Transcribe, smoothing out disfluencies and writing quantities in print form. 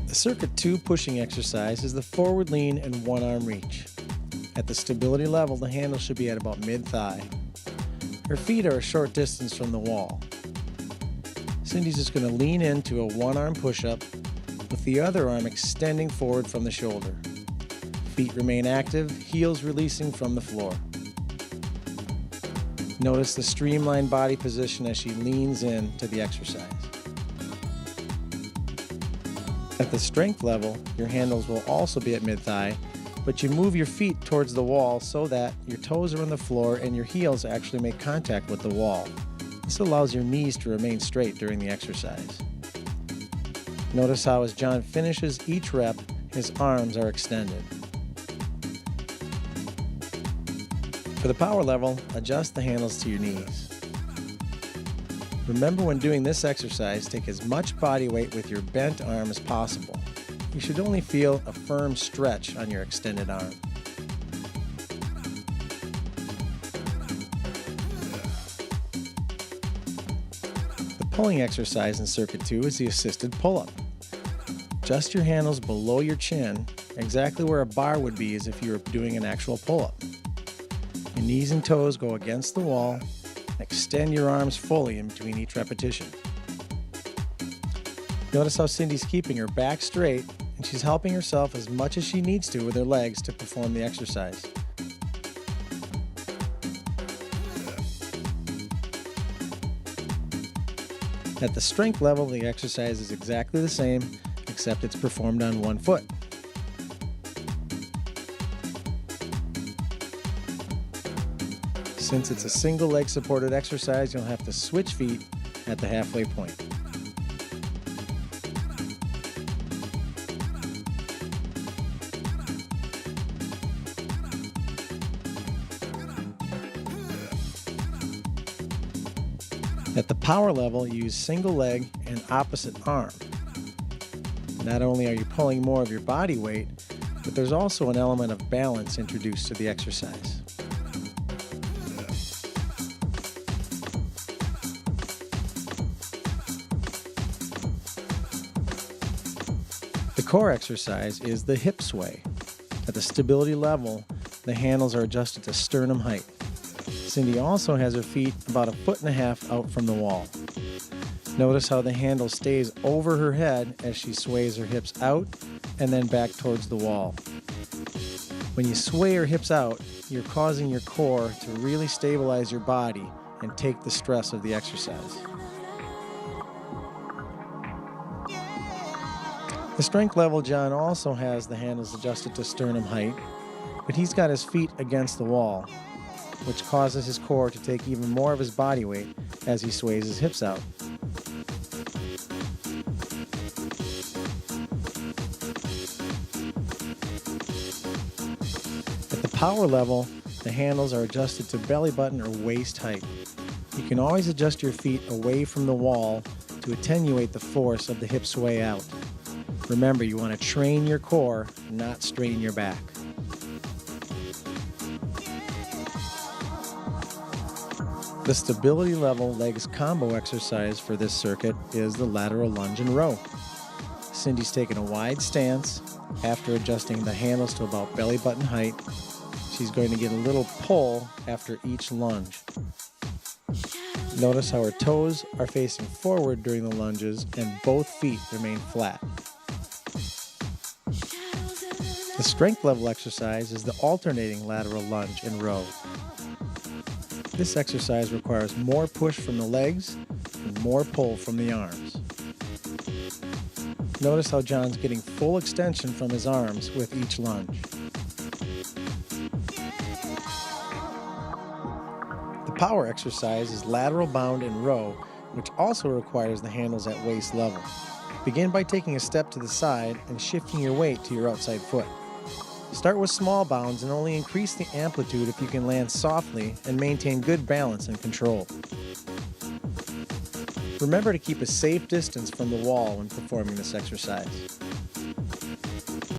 The Circuit 2 pushing exercise is the forward lean and one arm reach. At the stability level, the handle should be at about mid-thigh. Her feet are a short distance from the wall. Cindy's just going to lean into a one-arm push-up with the other arm extending forward from the shoulder. Feet remain active, heels releasing from the floor. Notice the streamlined body position as she leans in to the exercise. At the strength level, your handles will also be at mid-thigh, but you move your feet towards the wall so that your toes are on the floor and your heels actually make contact with the wall. This allows your knees to remain straight during the exercise. Notice how as John finishes each rep, his arms are extended. For the power level, adjust the handles to your knees. Remember, when doing this exercise, take as much body weight with your bent arm as possible. You should only feel a firm stretch on your extended arm. The pulling exercise in Circuit 2 is the assisted pull-up. Adjust your handles below your chin, exactly where a bar would be as if you were doing an actual pull-up. Your knees and toes go against the wall. Extend your arms fully in between each repetition. Notice how Cindy's keeping her back straight, and she's helping herself as much as she needs to with her legs to perform the exercise. At the strength level, the exercise is exactly the same, except it's performed on one foot. Since it's a single leg supported exercise, you'll have to switch feet at the halfway point. At the power level, you use single leg and opposite arm. Not only are you pulling more of your body weight, but there's also an element of balance introduced to the exercise. The core exercise is the hip sway. At the stability level, the handles are adjusted to sternum height. Cindy also has her feet about 1.5 feet out from the wall. Notice how the handle stays over her head as she sways her hips out and then back towards the wall. When you sway your hips out, you're causing your core to really stabilize your body and take the stress of the exercise. The strength level, John also has the handles adjusted to sternum height, but he's got his feet against the wall, which causes his core to take even more of his body weight as he sways his hips out. At the power level, the handles are adjusted to belly button or waist height. You can always adjust your feet away from the wall to attenuate the force of the hip sway out. Remember, you want to train your core, not strain your back. The stability level legs combo exercise for this circuit is the lateral lunge and row. Cindy's taken a wide stance. After adjusting the handles to about belly button height, she's going to get a little pull after each lunge. Notice how her toes are facing forward during the lunges and both feet remain flat. The strength level exercise is the alternating lateral lunge and row. This exercise requires more push from the legs and more pull from the arms. Notice how John's getting full extension from his arms with each lunge. The power exercise is lateral bound and row, which also requires the handles at waist level. Begin by taking a step to the side and shifting your weight to your outside foot. Start with small bounds and only increase the amplitude if you can land softly and maintain good balance and control. Remember to keep a safe distance from the wall when performing this exercise.